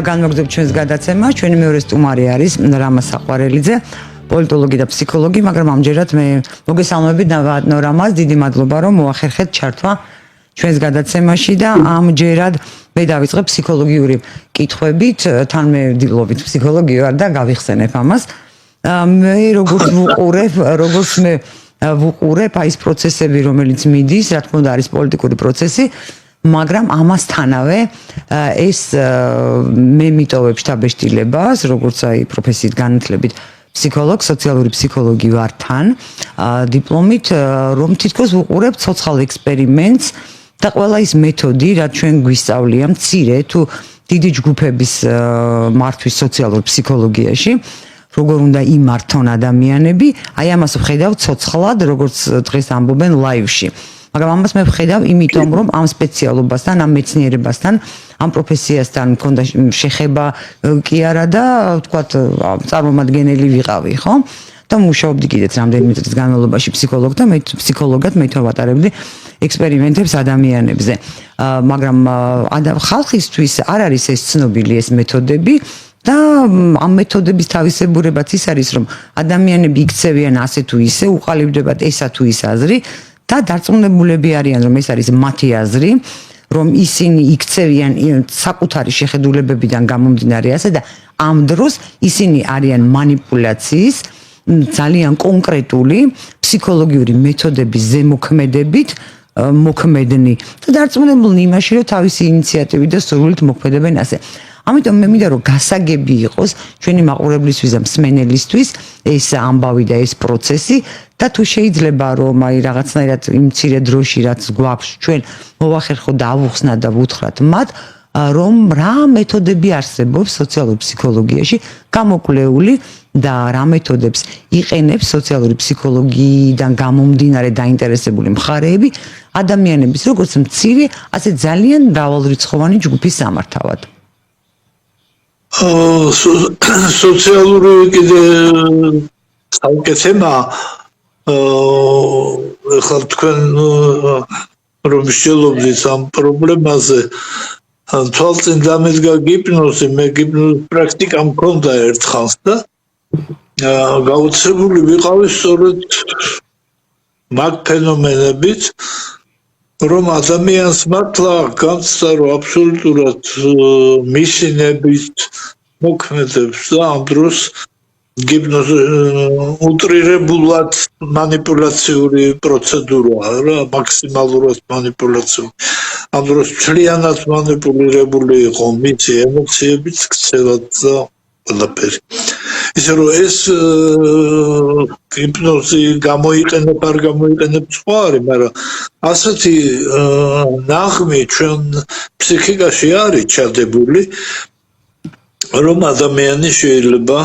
განმოგრძობთ ჩვენს გადაცემას. Ჩვენი მეორე სტუმარი არის რამა საყვარელიძე, პოლიტოლოგი და ფსიქოლოგი, მაგრამ ამჯერად მე მოგესალმებით ნორამას, დიდი მადლობა რომ მოახერხეთ ჩართვა ჩვენს გადაცემაში და ამჯერად მე დავიწყე ფსიქოლოგიური კითხვებით, თან მე დილობით ფსიქოლოგი ვარ და გავიხსენებ ამას. მე როგორც ვუყურებ აი ეს პროცესები, რომელიც მიდის, რა თქმა უნდა არის პოლიტიკური პროცესი, მაგრამ ამასთანავე ეს მე მიტოვებ შთაბეჭდილებას, როგორც აი პროფესიით განათლებით ფსიქოლოგ, სოციალური ფსიქოლოგი ვარ თან, დიპლომით, რომ თითქოს ვუყურებ ცოცხალ ექსპერიმენტს და ყველა ის მეთოდი, რაც ჩვენ გვისწავლია მცირე თუ დიდი ჯგუფების მართვის სოციალურ ფსიქოლოგიაში, როგორ უნდა იმართონ ადამიანები, აი ამას ვხედავ ცოცხლად, როგორც დღეს ამბობენ ლაივში. მაგრამ ამას მე ვხედავ იმიტომ, რომ ამ სპეციალობასთან, ამ მეცნიერებასთან, ამ პროფესიასთან მქონდა შეხება კი არა და ვთქვათ, წარმომადგენელი ვიყავი, ხო? და მუშაობდი კიდეც რამდენიმე წლის განმავლობაში ფსიქოლოგად მე ვატარებდი ექსპერიმენტებს ადამიანებზე. მაგრამ ხალხისთვის არ არის ეს ცნობილი ეს მეთოდები და ამ მეთოდების თავისებურებაც ის არის, რომ ადამიანები იქცევიან ასე თუ ისე, უყალიბდებათ ესა თუ ის აზრი და დარწმუნებულები არიან, რომ ეს არის მათი აზრი, რომ ისინი იქცევიან საკუთარი შეხედულებებიდან გამომდინარე ასე და ამ დროს ისინი არიან манипуляციის ძალიან კონკრეტული ფსიქოლოგიური მეთოდების ზემოქმედებით მოქმედნი და დარწმუნებულნი იმაში, რომ თავისი ინიციატივით და სურვილით მოქმედებენ ასე. ამიტომ მე მინდა რომ გასაგები იყოს ჩვენი მაყურებლისთვის და მსმენელისთვის ეს ამბავი და ეს პროცესი და თუ შეიძლება რომ აი რაღაცნაირად იმ მცირე დროში რაც გვაქვს ჩვენ მოვახერხოთ და ავუხსნათ და ვუთხრათ მათ რომ რა მეთოდები არსებობს სოციალურ ფსიქოლოგიაში გამოკვლეული და რა მეთოდებს იყენებს სოციალური ფსიქოლოგიიდან გამომდინარე დაინტერესებული მხარეები ადამიანების როგორც მცირე ასე ძალიან მრავალრიცხოვანი ჯგუფის სამართავად. სოციალური კიდე საკეთება ახლა თქვენ რომ შეძლობთ ამ პრობლემაზე თვალწინ დამედგა გიპნოზი, მე გიპნოზის პრაქტიკა მქონდა ერთხანს და გაუცებული ვიყავი სწორედ მაგ ფენომენებით, რომ ადამიანს მართლა განცდა რომ აბსოლუტურად მისინებით მოქმედებს და ამ დროს გიპნოზი უტრირებულად манипуляციური პროცედურაა რა, მაქსიმალურად манипуляციური. ამ დროს მთლიანად манипуლირებული იყო მისი ემოციებიც, ქცევაც და ყველაფერი. ისე რომ ეს ჰიპნოზი გამოიყენებ არ გამოიყენებ სხვა არის, მაგრამ ასეთი ნაღმი ჩვენ ფსიქიკაში არის ჩადებული, რომ ადამიანი შეიძლება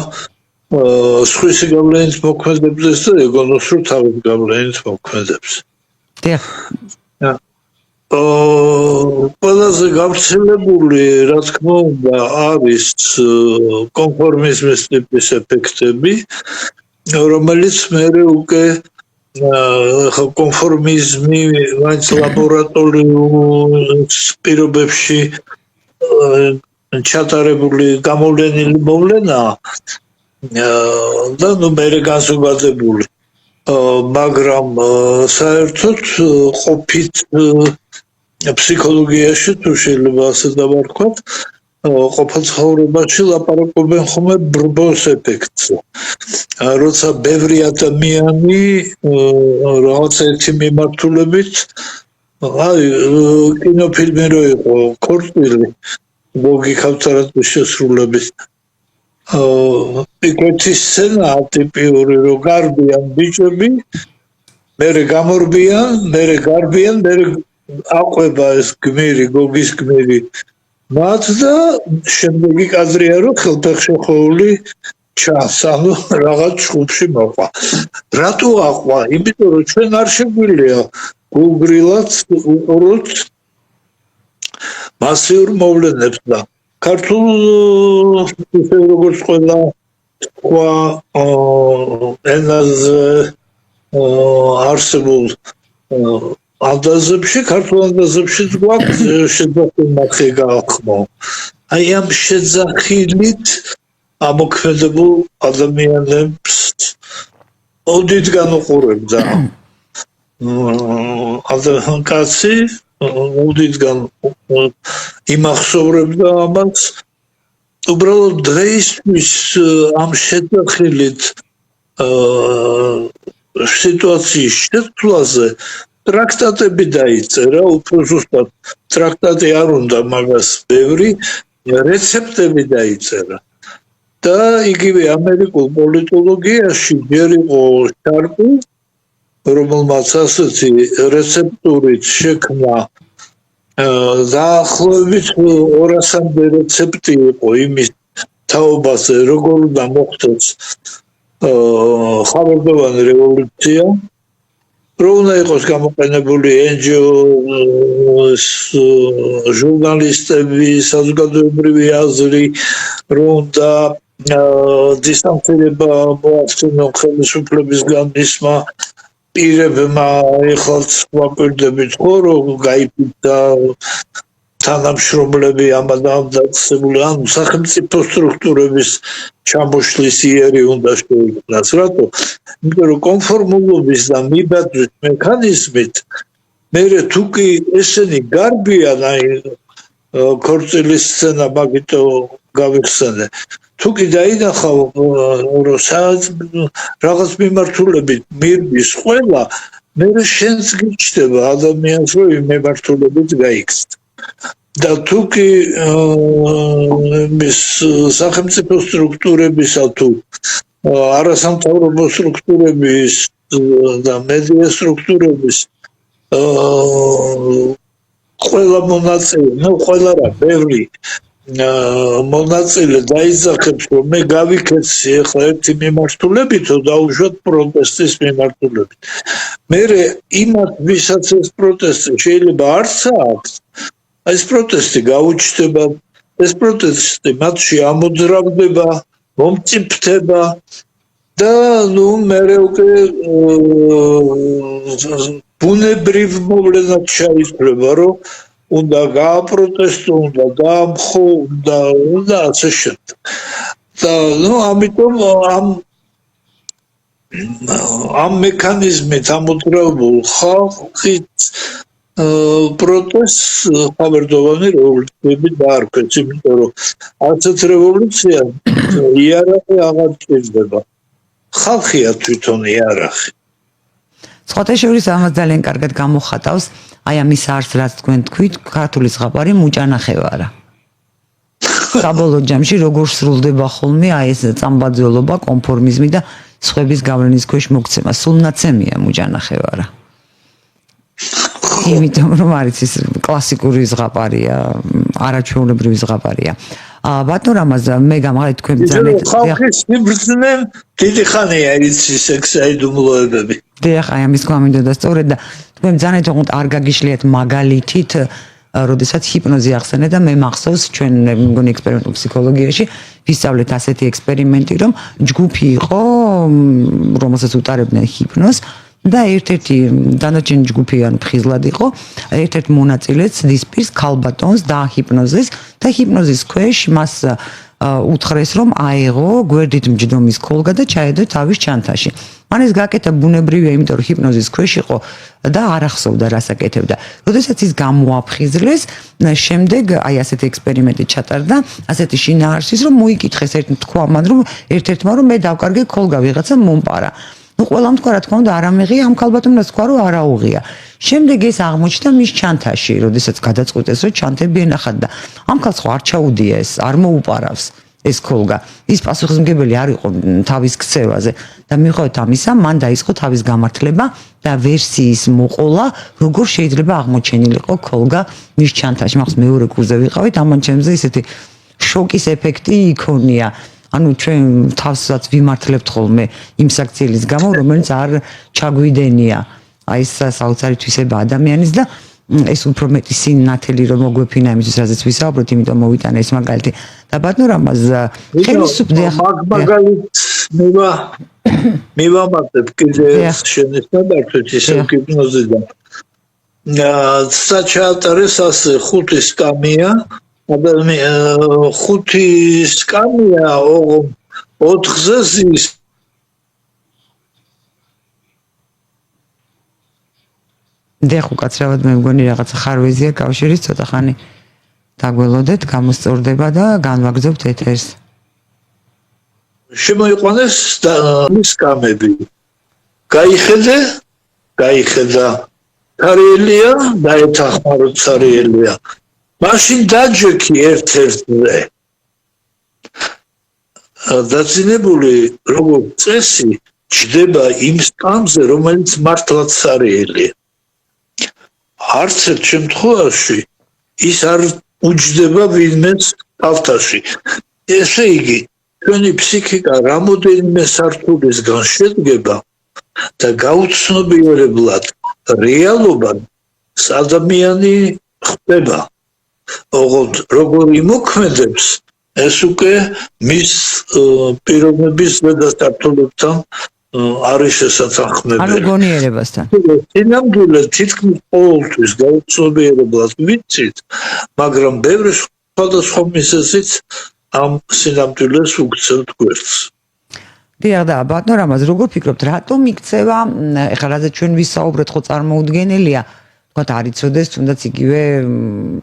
სხვისი გავლენით მოქმედებს და ეგონოს რომ თავის გავლენით მოქმედებს. დიახ. ყველაზე გავრცელებული, რა თქმა უნდა, არის კონფორმიზმის ტიპის ეფექტები, რომელიც მეორე უკვე კონფორმიზმი მაინც ლაბორატორიულ პირობებში ჩატარებული გამოვლენილი მოვლენაა და ნუ მეორე განსხვავებული. მაგრამ საერთოდ ყოფით ფსიქოლოგიაში თუ შეიძლება ასე დავარქვათ, ყოფილ ცხოვრებაში ლაპარაკობენ ხოლმე ბრბოს ეფექტზე. როცა ბევრი ადამიანი რაღაცა ერთი მიმართულებით, აი კინოფილმი რო იყო ქორწილი, გოგიკავთ რატო შესრულების ეგეთი სცენა ტიპიური რო გარბიან ბიჭები, მერე გამორბიან, მერე გარბიან, მერე აყვება ეს გმირი, გოგის გმირი მათ და შემდეგი კადრია რომ ხელფეხშეხოვული ჩანს, ანუ რაღაც ჯგუფში მოყვა. რატო აყვა? იმიტომ რომ ჩვენ არ შეგვიძლია გულგრილად უყუროთ მასიურ მოვლენებს და ქართულ როგორც ყველა სხვა ენაზე არსებულ ანდაზებში, ქართულ ანდაზებში გვაქვს შეძახი მახე გაახმო. აი ამ შეძახილით ამოქმედებულ ადამიანებს ოდით განუყურებდა კაცი ოდითგან იმახსოვრებდა ამას უბრალოდ დღეისთვის ამ შეძახილით სიტუაციის შეცვლაზე ტრაქტატები დაიწერა, უფრო ზუსტად ტრაქტატი არ უნდა მაგას ბევრი რეცეპტები დაიწერა. და იგივე ამერიკულ პოლიტოლოგიაში ჯერ იყო შარპი, რომელმაც ასეთი რეცეპტურით შექმნა დაახლოებით 200-მდე რეცეპტი იყო იმის თაობაზე, როგორ უნდა მოხდეს ხავერდოვანი რევოლუცია, რო უნდა იყოს გამოყენებული NGO-ს, ჟურნალისტები, საზოგადოებრივი აზრი, რო უნდა დისტანცირება მოახდინონ ხელისუფლებისგან მისმა პირებმა, ეხლაც ვაკვირდებით ხო, რომ გაიფიცა თანამშრომლები ამადამ დაწესებული, ანუ სახელმწიფო სტრუქტურების ჩამოშლის იერი უნდა შეიქმნას. რატო? იმიტომ რომ კონფორმულობის და მიბაძვის მექანიზმით მერე თუ კი ესენი გარბიან, აი ქორწილის სცენა მაგითო გავიხსენე, თუ კი დაინახავ რომ რაღაც მიმართულებით მირბის ყველა, მერე შენც გიჩნდება ადამიანს, რომ იმ მიმართულებით გაიქცეთ. და თუ კი მის სახელმწიფო სტრუქტურებისა თუ არასამთავრობო სტრუქტურების და მედია სტრუქტურების ყველა მონაწილე, ყველა რა, ბევრი მონაწილე დაიძახებს, რომ მე გავიქცე ახლა ერთი მიმართულებითო დაუშვათ პროტესტის მიმართულებით. მერე იმათ, ვისაც ეს პროტესტი შეიძლება არც აქვს, ეს პროტესტი გაუჩნდება, ეს პროტესტი მათში ამოძრავდება, მომწიფდება და ნუ მერე უკვე ბუნებრივ მოვლენად შეიცვლება, რომ უნდა გააპროტესტო, უნდა გაამხო, უნდა ასე შემდეგ. და ნუ ამიტომ ამ მექანიზმით ამოძრავებულ ხალხით პროტესტს ხავერდოვანი რევოლუციები დაარქვეს, იმიტომ რომ ასეთ რევოლუციას იარაღი აღარ ჭირდება. ხალხია თვითონ იარაღი. სხვათა შორის ამას ძალიან კარგად გამოხატავს აი ამის არს, რაც თქვენ თქვით, ქართული ზღაპარი მუჭანახევარა. საბოლოო ჯამში როგორ სრულდება ხოლმე აი ეს წამბაძველობა, კონფორმიზმი და სხვების გავლენის ქვეშ მოქცემა, სულ ნაცემია მუჭანახევარა. იმიტომ რომ არის ის კლასიკური ზღაპარია, არაჩვეულებრივი ზღაპარია. ბატონ რამაზ, მე გამაღალი თქვენ ძალიან ხალხის სიბრძნე დიდი ხანია იცის ეგ საიდუმლოებები. დიახ, აი ამის გვამინდოდა სწორედ და თქვენ ძალიან თუნდაც არ გაგიშლიათ მაგალითით, როდესაც ჰიპნოზი ახსენე და მე მახსოვს ჩვენ მგონი ექსპერიმენტულ ფსიქოლოგიაში ვისწავლეთ ასეთი ექსპერიმენტი, რომ ჯგუფი იყო, რომელსაც უტარებდნენ ჰიპნოზს და ერთ-ერთი დანარჩენი ჯგუფი ან ფხიზლად იყო, ერთ-ერთი მონაწილეც დისპირს ქალბატონს დააჰიპნოზეს და ჰიპნოზის ქვეშ მას უთხრეს, რომ აეღო გვერდით მჯდომის ქოლგა და ჩაედო თავის ჩანთაში. მან ეს გაკეთა ბუნებრივია, იმიტომ რომ ჰიპნოზის ქვეშ იყო და არ ახსოვდა რას აკეთებდა. როდესაც ის გამოაფხიზლეს, შემდეგ აი ასეთი ექსპერიმენტი ჩატარდა, ასეთი შინაარსის, რომ მოიკითხეს თქვა მან, რომ ერთ-ერთმა რომ მე დავკარგე ქოლგა ვიღაცა მომპარა. ნუ ყველამ თქვა რა თქმა უნდა არ ამეღია, ამ ქალბატონს თქვა რომ არ აუღია. შემდეგ ეს აღმოჩნდა მის ჩანთაში, როდესაც გადაწყვიტეს რომ ჩანთები ენახათ და ამ ქალს ხო არ ჩაუდია ეს, არ მოუპარავს ეს ქოლგა. ის პასუხისმგებელი არ იყო თავის ქცევაზე და მიუხედავად ამისა, მან დაიწყო თავის გამართლება და ვერსიის მოყოლა, როგორ შეიძლება აღმოჩენილიყო ქოლგა მის ჩანთაში. მაგას მეორე კურსზე ვიყავით, ამან ჩემზე ისეთი შოკის ეფექტი იქონია. ანუ ჩვენ თავსაც ვიმართლებთ ხოლმე იმ საქციელის გამო, რომელიც არ ჩაგვიდენია აი ეს საოცარი თვისება ადამიანის და ეს უფრო მეტი სინათელი რომ მოგვეფინა იმისთვის, რაზეც ვისაუბროთ, იმიტომ მოვიტანა ეს მაგალითი. და ბატონო რამაზ ხელისუფლება მაგალითს მივამატებ კიდე შენის ნაბართვით ისე ჰიპნოზიდან. საჩაატარეს ასე 5 სკამია ხუთი სკამია, 4-ზე ზის. დიახ, უკაცრავად მე მგონი რაღაცა ხარვეზია კავშირის, ცოტა ხანი დაგველოდეთ, გამოსწორდება და განვაგრძობთ ეთერს. შემოიყვანეს სკამები. გაიხედა ცარიელია, დაეთანხმარო ცარიელია. მაშინ დაჯექი ერთ-ერთზე. დაწინებული როგორც წესი ჯდება იმ სკამზე, რომელიც მართლაც ცარიელია. არც ერთ შემთხვევაში ის არ უჯდება ვინმეს თავთაში. ესე იგი, ჩვენი ფსიქიკა რამოდენიმე სართულისგან შედგება და გაუცნობიერებლად რეალობა ადამიანი ხდება. ოღონდ როგორ იმოქმედებს, ეს უკვე მის პიროვნების ზედასართულებთან არის შესაძახმებელი. ანუ გონიერებასთან. სინამდვილე თითქმის ყოველთვის გაუცნობიერებლად ვიცით, მაგრამ ბევრი სხვადასხვა მიზეზით ამ სინამდვილეს უგცევთ გვერდს. დიახ და ბატონო რამაზ, როგორ ფიქრობთ, რატომ იქცევა, ეხლა რადგან ჩვენ ვისაუბრეთ, ხო წარმოუდგენელია, თქვათ არ იცოდეს, თუნდაც იგივე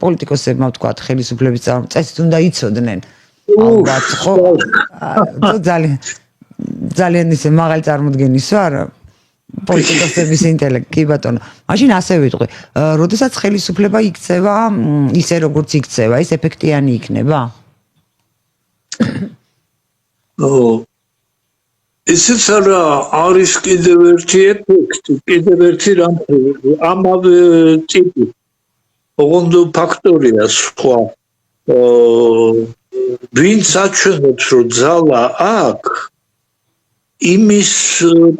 პოლიტიკოსებმა თქვათ, ხელისუფლების წესით უნდა იცოდნენ. ალბათ ხო ძალიან ისე მაღალი წარმოდგენის ვარ პოლიტიკოსების ინტელექტი, კი ბატონო. მაშინ ასე ვიტყვი, როდესაც ხელისუფლება იქცევა, ისე როგორც იქცევა, ის ეფექტიანი იქნება? ისიც არა, არის კიდევ ერთი ეფექტი, კიდევ ერთი ამავე ტიპი. ოღონდ ფაქტორია სხვა. ვინც აჩვენებს, რომ ძალა აქვს, იმის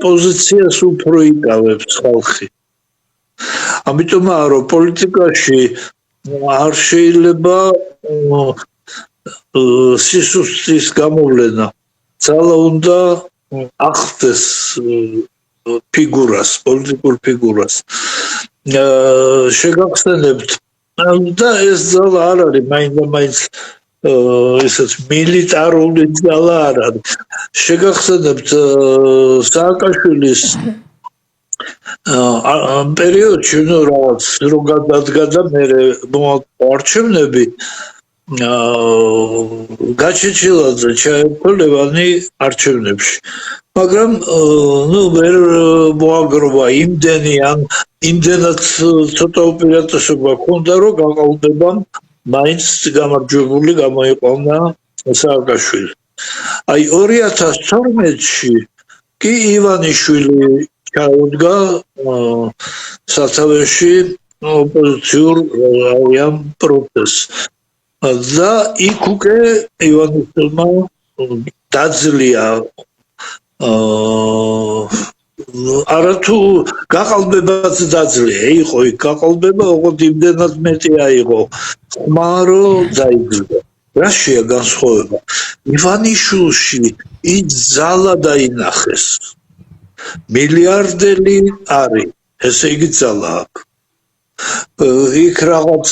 პოზიციას უფრო იკავებს ხალხი. ამიტომაა, რომ პოლიტიკაში არ შეიძლება სისუსტის გამოვლენა. ძალა უნდა ახდეს ფიგურას, პოლიტიკურ ფიგურას. შეგახსენებთ და ეს ძალა არ არის მაინც ისეთ მილიტარული ძალა არ არის. შეგახსენებთ სააკაშვილის პერიოდში, ნუ რაღაც რო გადადგა და მე არჩევნები გაჩეჩილაძე ჩაერთო ლევანი არჩევნებში. მაგრამ ნუ ვერ მოაგროვა იმდენად ცოტა უპირატესობა ჰქონდა, რომ გაყალბებამ მაინც გამარჯვებული გამოიყვანა სააკაშვილი. აი 2012-ში კი ივანიშვილი ჩაუდგა სათავეში ოპოზიციურ ამ პროტესტს. და იქ უკვე ივანიშვილმა დაძლია არათუ გაყალბებაც დაძლია, იყო იქ გაყალბება, ოღონდ იმდენად მეტი აიღო ხმა, რომ დაიძრა. რაშია განსხვავება? ივანიშვილში ის ძალა დაინახეს. მილიარდელი არის, ესე იგი ძალა აქვს. იქ რაღაც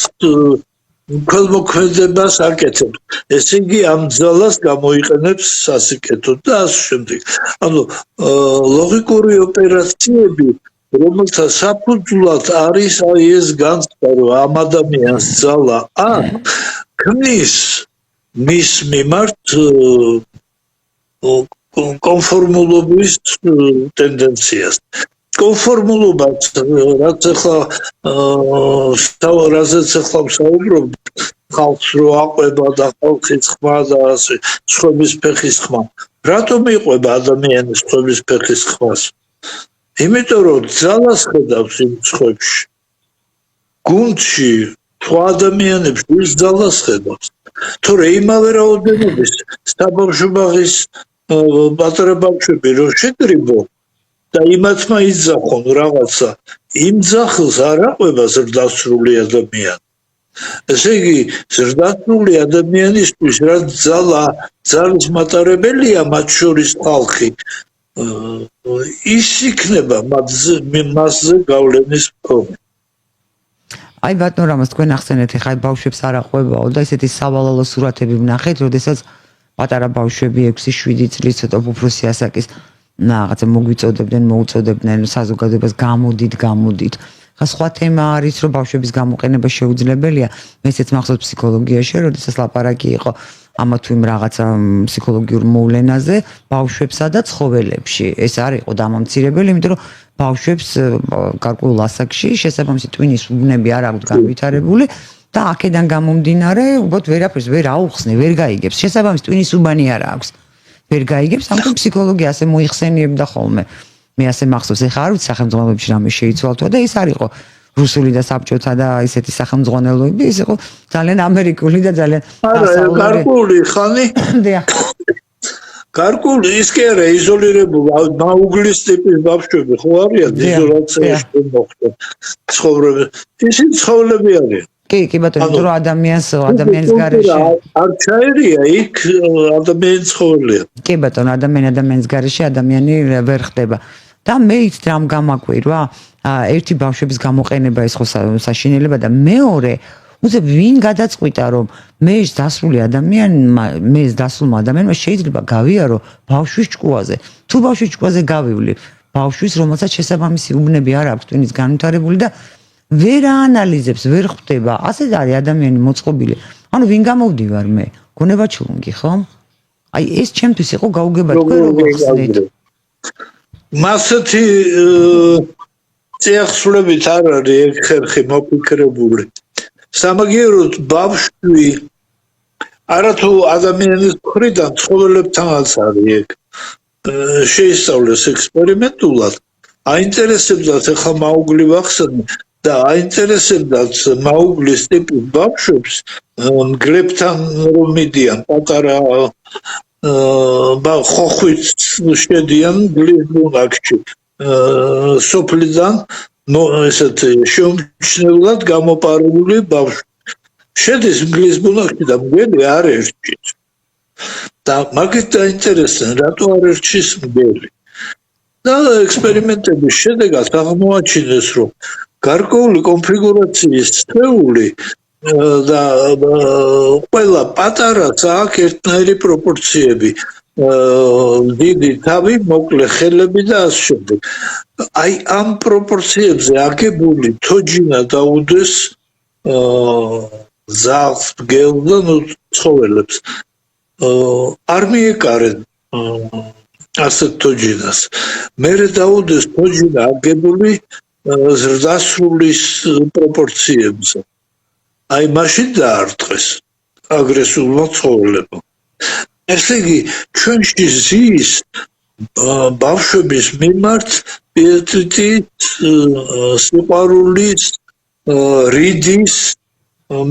ქველმოქმედებას აკეთებს. ესე იგი ამ ძალას გამოიყენებს სასიკეთოდ და ასე შემდეგ. ანუ ლოგიკური ოპერაციები, რომელთა საფუძვლად არის აი ეს განცდა, რომ ამ ადამიანს ძალა აქვს, ქმნის მის მიმართ კონფორმულობის ტენდენციას. კონფორმულობაც, რაც ახლა რაზეც ახლა ვსაუბრობ, ხალხს რო აყვება და ხალხის ხმა და ასე სხვების ფეხის ხმა. რატომ იყვება ადამიანის სხვების ფეხის ხმას? იმიტომ რომ ძალას ხედავს იმ სხვებში. გუნდში სხვა ადამიანებში ის ძალას ხედავს. თორე იმავე რაოდენობის საბავშვო ბაღის პატარა ბავშვები რო შეკრიბო და იმათმა იძახონ რაღაცა, იმ ძახილს არ აყვება ზრდასრული ადამიანი. ესე იგი, ზრდასრული ადამიანისთვის, რაც ძალის მატარებელია, მათ შორის ხალხი, ის იქნება მასზე გავლენის მქონე. აი ბატონო რამას თქვენ ახსენეთ ხა ბავშვებს არ აყვებაო და ესეთი სავალალო სურათები ვნახეთ, როდესაც პატარა ბავშვები 6-7 წლის ცოტა უფროსი ასაკის რაღაცა მოუწოდებდნენ საზოგადოებას გამოდით. ხა სხვა თემა არის, რომ ბავშვების გამოყენება შეუძლებელია. მეცეც მახსოვს ფსიქოლოგიაში, როდესაც ლაპარაკი იყო ამა თუ იმ რაღაცა ფსიქოლოგიურ მოვლენაზე, ბავშვებსა და ცხოველებში. ეს არ იყო დამამცირებელი, იმიტომ რომ ბავშვებს გარკვეულ ასაკში შესაბამისი ტვინის უბნები არ აქვთ განვითარებული და აქედან გამომდინარე, უბრალოდ ვერაფერს ვერ აუხსნე, ვერ გაიგებს. შესაბამისი ტვინის უბანი არ აქვს. ვერ გაიგებს, ამიტომ ფსიქოლოგია ასე მოიხსენიებდა ხოლმე. მე ასე მახსოვს, ეხლა არ ვიცი სახელმძღვანელოებში რამე შეიცვალთვა და ეს არ იყო რუსული და საბჭოთა და ისეთი სახელმძღვანელოები, ეს იყო ძალიან ამერიკული და ძალიან გარკვეული ხანი. გარკვეული ის კი არა იზოლირებული მაუგლის ტიპის ბავშვები ხო არიან იზოლაციაში მოხდა ცხოვრება. ისინი ცხოველები არიან. კი ბატონო, რომ ადამიანის გარეშე არ ჩაერია იქ ადამიანის ცხოველია. კი ბატონო, ადამიანის გარეშე ადამიანი ვერ ხდება. და მე იცით რამ გამაკვირვა? ერთი ბავშვების გამოყენება ეს ხო საშინელება და მეორე უცებ ვინ გადაწყვიტა რომ მე დასრულმა ადამიანმა შეიძლება გავიარო ბავშვის ჭკუაზე. თუ ბავშვის ჭკუაზე გავივლი, ბავშვის რომელსაც შესაბამისი უბნები არ აქვს ტვინის განვითარებული და ვერ აანალიზებს, ვერ ხვდება. ასე არის ადამიანი მოწყობილი. ანუ ვინ გამოვდივარ მე? გონება ჩლუნგი, ხო? აი ეს ჩემთვის იყო გაუგება თქვენ როგორ ხსნით? მასეთი წიაღსვლებით არ არის ეგ ხერხი მოფიქრებული. სამაგიეროდ ბავშვი არათუ ადამიანის მხრიდან ცხოველებთანაც არის ეგ შეისწავლეს ექსპერიმენტულად. აინტერესებდათ ახლა მაუგლი ვახსენე და აინტერესებდათ მაუგლის ტიპის ბავშვებს მგლებთან რომ მიდიან პატარა ხოხვით შედიან გლიზბუნაკში სოფლიდან ესეთ შეუმჩნევლად გამოპარული ბავშვი შედის გლიზბუნაკში და მგელი არ ერჩის და მაგით დაინტერესდნენ რატო არ ერჩის მგელი და ექსპერიმენტების შედეგად აღმოაჩინეს რომ გარკვეული კონფიგურაციის სხეული და ყველა პატარაც აქვს ერთნაირი პროპორციები დიდი თავი, მოკლე ხელები და ასე შემდეგ. აი ამ პროპორციებზე აგებული თოჯინა დაუდეს ზავს, მგელს და ცხოველებს. არ მიეკარენ ასეთ თოჯინას. მერე დაუდეს თოჯინა აგებული ზრდასრულის პროპორციებზე. აი მაშინ დაარტყეს აგრესიულმა ცხოველებმა. ესე იგი ჩვენში ზის ბავშვების მიმართ პიეტეტით სიყვარულის რიდის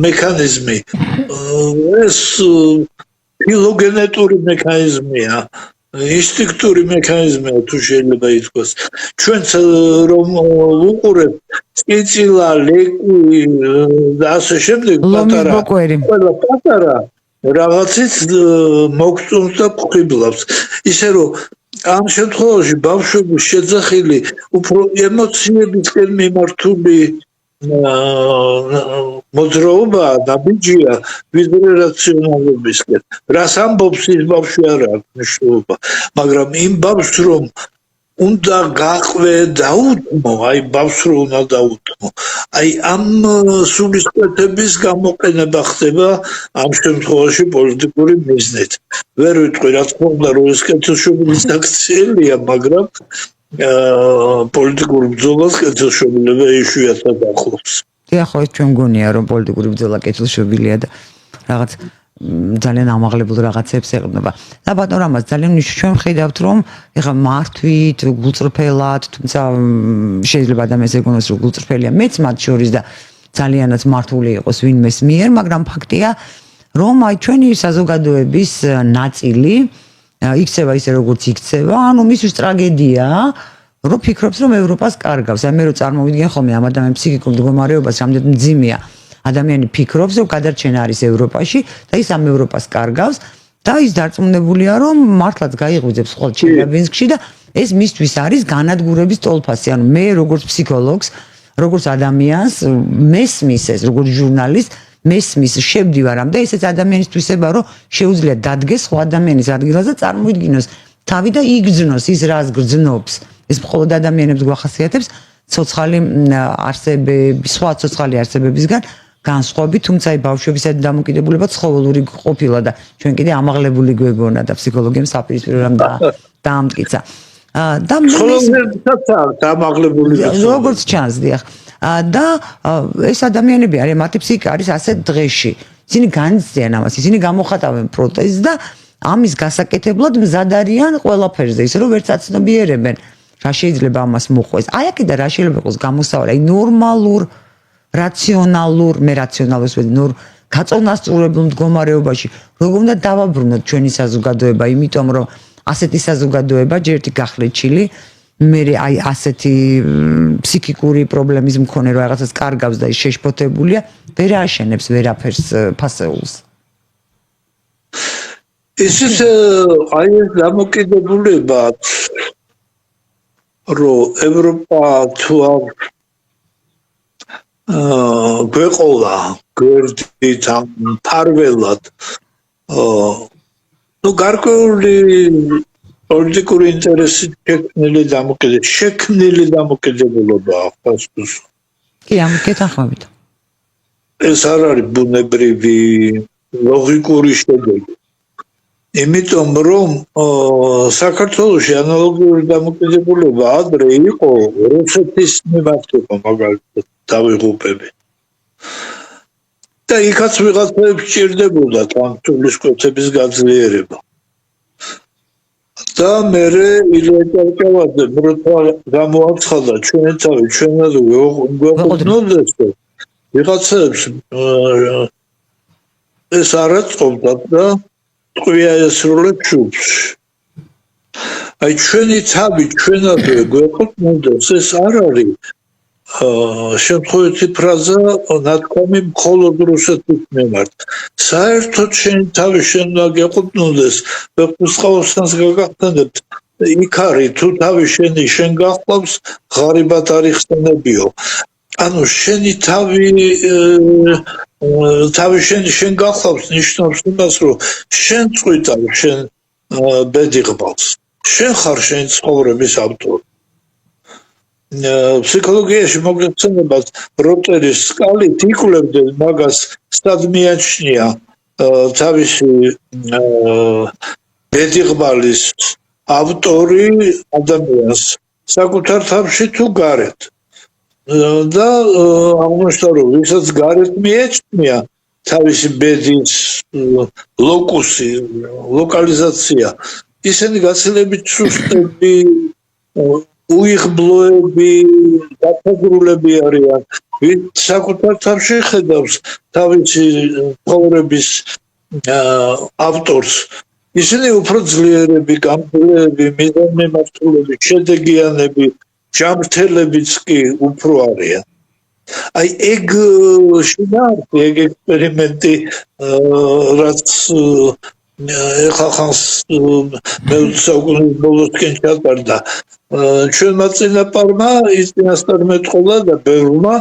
მექანიზმი ეს ფილოგენეტური მექანიზმია ინსტინქტური მექანიზმია თუ შეიძლება ითქვას ჩვენც რომ უყურებთ წიწილა ლეკვი და ასე შემდეგ პატარა რაღაცით მოგწონს და გხიბლავს ისე რომ ამ შემთხვევაში ბავშვების შეძახილი უფრო ემოციებისკენ მიმართული მოძრაობა ნაბიჯია ვიდრე რაციონალობისკენ რას ამბობს ის ბავშვი არ აქვს მნიშვნელობა მაგრამ იმ ბავშვს რომ უნდა გაყვე დაუთმო აი ბავშვს რომ უნდა დაუთმო აი ამ სულისკვეთების გამოყენება ხდება ამ შემთხვევაში პოლიტიკური მიზნით ვერ ვიტყვი რა თქმა უნდა რომ ეს კეთილშობილის აქციელია მაგრამ პოლიტიკური ბრძოლას კეთილშობილება იშვიათად ახლავს ხო ეს ჩვენ გონია რომ პოლიტიკური ბრძოლა კეთილშობილია და რაღაც ძალიან ამაღლებულ რაღაცებს ეყრდნობა. და ბატონო რამაც ძალიან ჩვენ ხედავთ რომ ეხლა მართვით, გულწრფელად, თუმცა შეიძლება ადამიანს ეგონოს რომ გულწრფელია მეც მათ შორის და ძალიანაც მართული იყოს ვინმეს მიერ, მაგრამ ფაქტია რომ აი ჩვენი საზოგადოების ნაწილი იქცევა ისე როგორც იქცევა, ანუ მისთვის ტრაგედიაა რომ ფიქრობს რომ ევროპას კარგავს. აი მე რო წარმოვიდგენ ხოლმე ამ ადამიანის ფსიქიკურ მდგომარეობას რამდენად მძიმეა. ადამიანი ფიქრობს რომ გადარჩენა არის ევროპაში და ის ამ ევროპას კარგავს და ის დარწმუნებულია რომ მართლაც გაიღვიძებს ხოლ ჩელიაბინსკში და ეს მისთვის არის განადგურების ტოლფასი. ანუ მე როგორც ფსიქოლოგს როგორც ადამიანს მესმის ეს როგორც ჟურნალისტ მესმის შევდივარამდე ესეც ადამიანისთვისება რომ შეუძლია დადგეს სხვა ადამიანის ადგილაზე წარმოიდგინოს თავი და იგრძნოს ის რას გრძნობს ეს მხოლოდ ადამიანებს გვახასიათებს ცოცხალი არსებები სხვა ცოცხალი არსებებისგან განსხვავებით თუმცა აი ბავშვებისა დამოკიდებულება ცხოველური ყოფილა და ჩვენ კიდე ამაღლებული გვეგონა და ფსიქოლოგიამ საპირისპირო რამ დაამტკიცა და როგორც ჩანს დიახ და ეს ადამიანები არის მათი ფსიქიკა არის ასეთ დღეში ისინი განიცდიან ამას ისინი გამოხატავენ პროტეზს და ამის გასაკეთებლად მზად არიან ყველაფერზე ისე რომ ვერც აცნობიერებენ რა შეიძლება ამას მოხდეს აი აქედან რა შეიძლება იყოს გამოსავალი აი ნორმალურ რაციონალურ მე რაციონალურს ვეძ ნორ გაწონასწორებულ მდგომარეობაში როგორ უნდა დავაბრუნოთ ჩვენი საზოგადოება იმიტომ რომ ასეთი საზოგადოება ჯერ ერთი გახლეჩილი მე აი ასეთი ფსიქიკური პრობლემის მქონე რომ რაღაცას კარგავს და ის შეშფოთებულია ვერ აშენებს ვერაფერს ფასეულს ისიც აი დამოკიდებულება რომ ევროპა თუ გვეყოლა გვერდით ფარველად ნუ გარკვეული პოლიტიკური ინტერესი შექმნილი დამოკიდებულება ახსოვს კი ამ კეთახმებით ეს არ არის ბუნებრივი ლოგიკური შედეგი იმიტომ რომ საქართველოში ანალოგიური დამოკიდებულება ადრე იყო რუსეთის მიმართება მაგალითად დავიღუპები და იქაც ვიღაცებს სჭირდებოდა ამ სულისკვეთების გაძლიერება და მე ილია ჭავჭავაძე გამოაცხადა ჩვენი თავი ჩვენად გვეყოდნენ ვიღაცებს ეს არ აწყობდა და ტყვია ესროლებს შუბლში აი ჩვენი თავი ჩვენადვე გვეყოտնეს ეს არ არის შემთხვევითი ფრაზა ნათქვამი მხოლოდ რუსეთის მიმართ საერთოდ შენი თავი შენ უნდა გეყოտնდეს ვეყუსყავსანს გაგახსენებთ იქ არის თუ თავი შენი შენ გახლავს ღარიბად არ იხსენებიო ანუ შენი თავი შენ გახლავს ნიშნავს იმას რომ შენ წვიტავ შენ ბედი ყბალს შენ ხარ შენი ცხოვრების ავტორი ფსიქოლოგიაში მოგეცემებათ როტერის სკალით იკვლევდნენ მაგას სად მიაჩნია თავისი ბედიღბალის ავტორი ადამიანს საკუთარ თავში თუ გარეთ და აღმოჩნდა რომ ვისაც გარეთ მიეჩნია თავისი ბედის ლოკუსი ლოკალიზაცია ისინი გაცილებით სუსტები უიღბლოები დაფეგრულები არიან ვინც საკუთარ თავში ხედავს თავისი ცხოვრების ავტორს ისინი უფრო ძლიერები გამძლეები მიზანმიმართულები შედეგიანები ჯანმრთელებიც კი უფრო არიან აი ეგ შინაარსი ეგ ექსპერიმენტი რაც ეხლა ხანს მეუცაუგუნის ბოლოსკენ ჩატარდა ჩვენმა წინაპარმა ის წინასწარმეტყველა და ბევრმა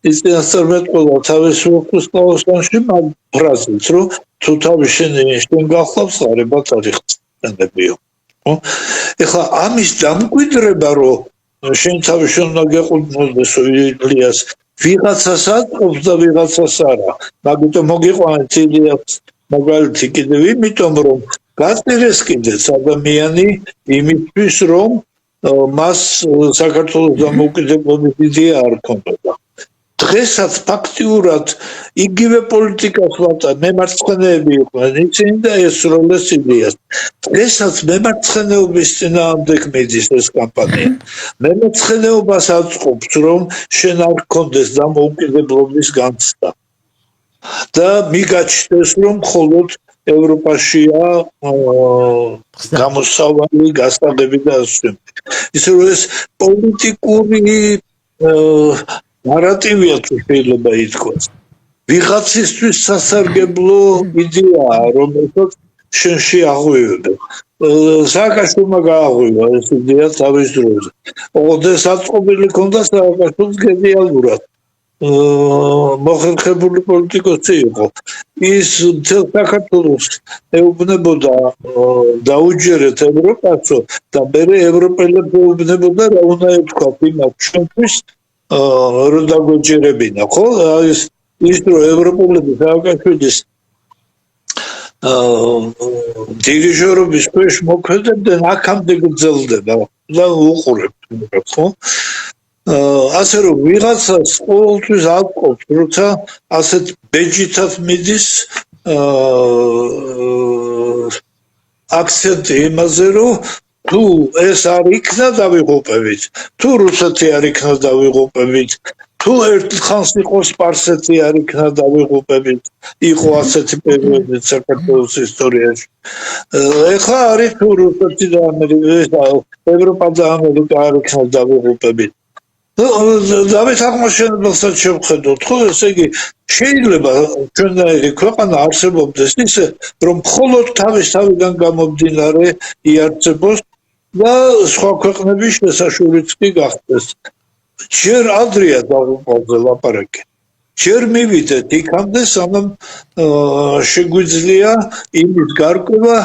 ის წინასწარმეტყველა თავის ვეფხისტყაოსანში მაგ ფრაზას რომ თუ თავი შენ გახლავს ღარიბად არ იხსენებიო ეხლა ამის დამკვიდრება რომ შენ თავი შენ უნდა გეყოտնოს ილიას ვიღაცას აწყობს და ვიღაცას არა მაგიტომ მოგიყვანეთ ილიას მაგალითი კიდევ იმიტომ რომ გაწირეს კიდეც ადამიანი იმისთვის რომ მას საქართველოს დამოუკიდებლობის იდეა არ ქონოდა დღესაც ფაქტიურად იგივე პოლიტიკას ვატა მემარცხენეები იყვნენ ისინი და ესროლეს იდეას დღესაც მემარცხენეობის წინააღმდეგ მიდის ეს კამპანია მემარცხენეობას აწყობს რომ შენ არ გქონდეს დამოუკიდებლობის განცდა და მიგაჩნდეს რომ მხოლოდ ევროპაშია გამოსავალი გასაღები და ასე ისე რომ ეს პოლიტიკური ნარატივია თუ შეიძლება ითქვას ვიღაცისთვის სასარგებლო იდეაა რომელსაც შენში აღვივებენ. სააკაშვილმა გააღვივა ეს იდეა თავის დროზე. ოდეს აწყობილი ქონდა სააკაშვილს გენიალურად. მოხერხებული პოლიტიკოსი იყო. ის მთელ საქართველოს ეუბნებოდა დაუჯერეთ ევროპასო და მე ევროპელებს ეუბნებოდა რა უნდა ეთქვათ იმათ ჩვენთვის რომ დაგვეჯერებინა, ხო? ის რომ ევროპელები სააკაშვილის დირიჟორობის ქვეშ მოქმედებდნენ, აქამდე გრძელდება და უყურებთ, ხო? ასე რომ ვიღაცას ყოველთვის აწყობს, როცა ასეთ ბეჯითად მიდის აქცენტი იმაზე, რომ თუ ეს არ იქნა დავიღუპებით, თუ რუსეთი არ იქნა დავიღუპებით, თუ ერთხანს იყო სპარსეთი არ იქნა დავიღუპებით, იყო ასეთი პერიოდი საქართველოს ისტორიაში. ეხლა არის თუ რუსეთი და ევროპა და ამერიკა არ იქნა დავიღუპებით. დავით აღმაშენებელსაც შევხედოთ, ხო, ესე იგი შეიძლება ჩვენნაირი ქვეყანა არსებობდეს ისე, რომ მხოლოდ თავისთავიდან გამომდინარე იარწებოს და სხვა ქვეყნების შესაშურიც კი გახდეს. ჯერ ადრეა დაღუპვაზე ლაპარაკი. ჯერ მივიდეთ იქამდე, სანამ შეგვიძლია იმის გარკვევა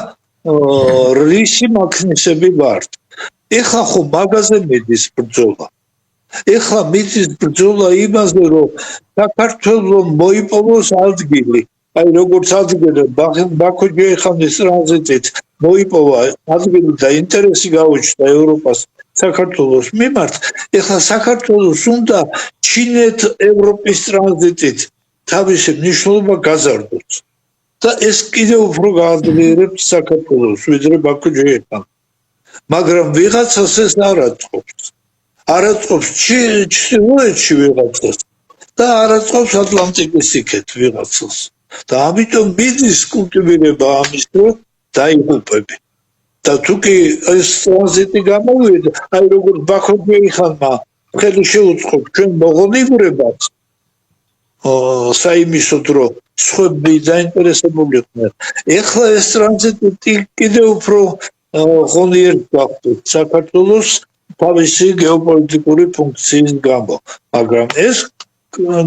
რისი მაქნისები ვართ. ეხლა ხო მაგაზე მიდის ბრძოლა. ეხლა მიდის ბრძოლა იმაზე, რომ საქართველოს მოიპოვოს ადგილი. აი როგორც ადგილი ბაქო-ჯეიხანის ტრანზიტით მოიპოვა ადგილი და ინტერესი გაუჩნდა ევროპას საქართველოს მიმართ. ეხლა საქართველოს უნდა ჩინეთ-ევროპის ტრანზიტით თავისი მნიშვნელობა გაზარდოს. და ეს კიდევ უფრო გააძლიერებს საქართველოს, ვიდრე ბაქო-ჯეიხანი. მაგრამ ვიღაცას ეს არ აწყობს. არ აწყობს ჩრდილოეთში ვიღაცას და არ აწყობს ატლანტიკის იქეთ ვიღაცას. და ამიტომ მიდის კულტივირება ამის, რომ დაიღუპები. და თუ კი ეს ტრანზიტი გამოვიდა, აი როგორც ბაქო-ჯეიხანმა ხელი შეუწყო ჩვენ მოღონივრებას, საიმისოდ რომ სხვები დაინტერესებული იყვნენ. ეხლა ეს ტრანზიტი კიდევ უფრო ღონიერს გახდეთ საქართველოს თავისი გეოპოლიტიკური ფუნქციის გამო. მაგრამ ეს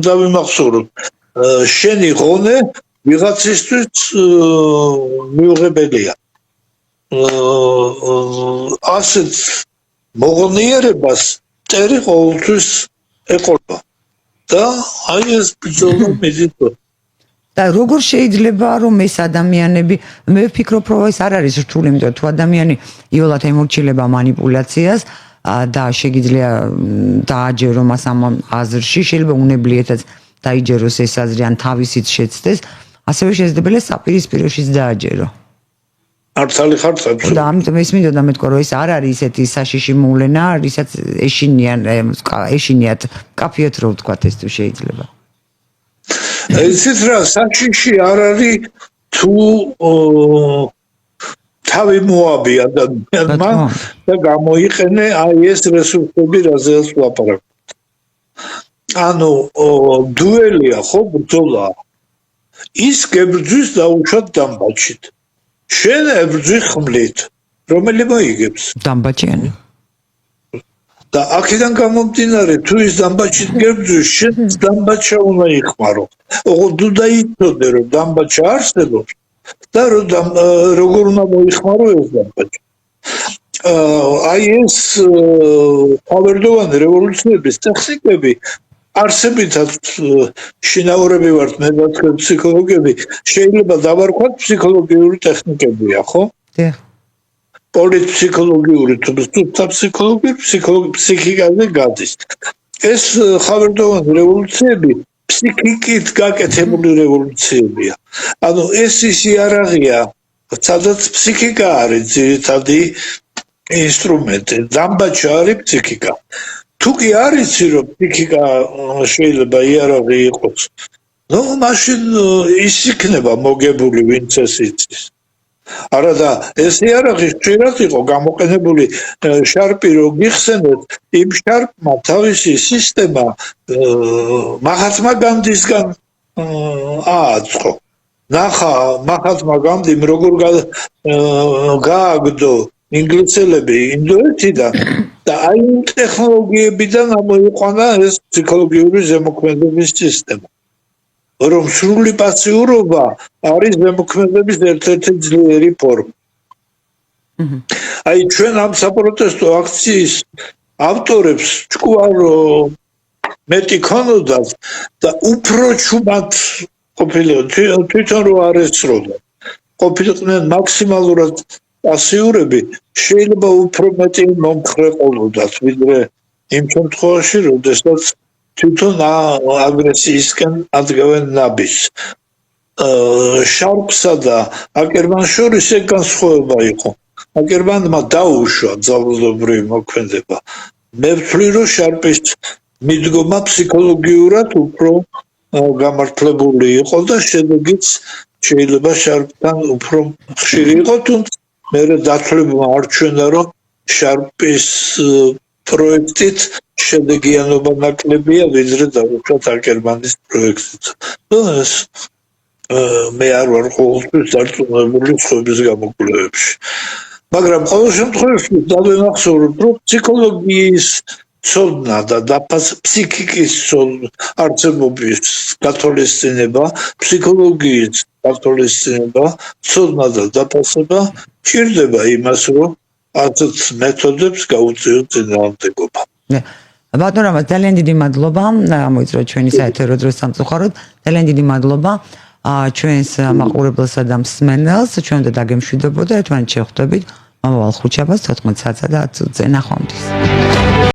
დავიმახსოვროთ, შენი ღონე ვიღაცისთვის მიუღებელია. ასეთ მოღონიერებას წერი ყოველთვის ეყოლება. და აი ეს ბრძოლა მიდის. და როგორ შეიძლება რომ ეს ადამიანები, მე ვფიქრობ, რომ ეს არ არის რთული, იმიტომ თუ ადამიანი იოლად ემორჩილება манипуляციას და შეგიძლია დააჯერო მას ამ აზრში, შეიძლება უნებლიეთაც დაიჯეროს ეს აზრი ან თავისით შეცდეს, ასევე შესაძლებელია საპირისპიროშიც დააჯერო. ართალი ხარ წებს. და ამიტომ ეს მინდოდა მეთქვა, რომ ეს არ არის ისეთი საშიში მოვლენა, რისაც ეშინიათ კაფიოთ რო ვთქვათ ეს თუ შეიძლება. იცით რა, საშიში არ არის თუ თავი მოაბი ადამიანმა და გამოიყენე აი ეს რესურსები, რაზეც ვაპარაკობთ. ანუ დუელია ხო ბრძოლა. ის გებრძვის დაუშვათ დამბაჩით. შენ ებრძვი ხმლით, რომელი მოიგებს? დამბაჩიანი. და აქედან გამომდინარე, თუ ის დამბაჩით გებრძვის, შენ დამბაჩა უნდა იხმარო. ოღონდ თუ დაიცოდე, რომ დამბაჩა არსებობს და როგორ უნდა მოიხმარო ეს დამბაჩა. აი ეს თავერდოვანი რევოლუციების ტექნიკები არსებითად შინაურები ვართ მე და თქვენ ფსიქოლოგები, შეიძლება დავარქვათ ფსიქოლოგიური ტექნიკებია, ხო? დიახ. პოლიტფსიქოლოგიური თუ ფსიქიკაზე გადის. ეს ხავერდოვანი რევოლუციები ფსიქიკით გაკეთებული რევოლუციებია. ანუ ეს ის იარაღია, სადაც ფსიქიკა არის ძირითადი ინსტრუმენტი, დამბაჩა არის ფსიქიკა. თუ კი არ იცი რომ ფსიქიკა შეიძლება იარაღი იყოს, ნუ მაშინ ის იქნება მოგებული ვინც ეს იცის. არადა ეს იარაღი ხშირად იყო გამოყენებული შარპი რო გიხსენოთ, იმ შარპმა თავისი სისტემა მაჰათმა განდისგან ააწყო. ნახა მახატმა გამდიმ როგორ გააგდო ინგლისელები ინდოეთიდან და აი იმ ტექნოლოგიებიდან ამოიყვანა ეს ფსიქოლოგიური ზემოქმედების სისტემა. რომ სრული პასიურობა არის ზემოქმედების ერთ-ერთი ძლიერი ფორმა. აი ჩვენ ამ საპროტესტო აქციის ავტორებს ჭკუარ მეტი ქონოდათ და უფრო ჩუმად ყოფილიყო თვითონ რო არ ესწროდა. ყოფილიყვნენ მაქსიმალურად პასიურები, შეიძლება უფრო მეტი მომხრე ყოლოდათ, ვიდრე იმ შემთხვევაში, როდესაც თვითონ აგრესიისკენ ადგავენ ნაბიჯს. შარპსა და აკერმანს შორის ეგ განსხვავება იყო. აკერმანმა დაუშვა ძალადობრივი მოქმედება. მე ვთვლი, რომ შარპის მიდგომა ფსიქოლოგიურად უფრო გამართლებული იყო და შედეგიც შეიძლება შარპთან უფრო ხშირი იყო, თუმცა მე დათვლებმა არჩვენა, რომ შარპის პროექტით შედეგიანობა ნაკლებია, ვიდრე დაუშვათ აკერმანის პროექტით. ეს მე არ ვარ ყოველთვის დარწმუნებული სხვების გამოკვლევებში. მაგრამ ყოველ შემთხვევაში დავემახსოვრებ, რომ ფსიქოლოგიის ცოდნა და ფსიქიკის არსებობის გათვალისწინება, ფსიქოლოგიის გათვალისწინება, ცოდნა და დაფასება ჭირდება იმას, რომ ასეთ მეთოდებს გაუწიოთ წინააღმდეგობა. ბატონო რამაზ, ძალიან დიდი მადლობა, მოიწვიეთ ჩვენი საეთერო დრო სამწუხაროდ. ძალიან დიდი მადლობა ჩვენს მაყურებელსა და მსმენელს, ჩვენ და დაგემშვიდობოდა, ერთმანეთს შევხვდებით მომავალ ხუთშაბათს 14 საათსა და 10 წუთზე. ნახვამდის.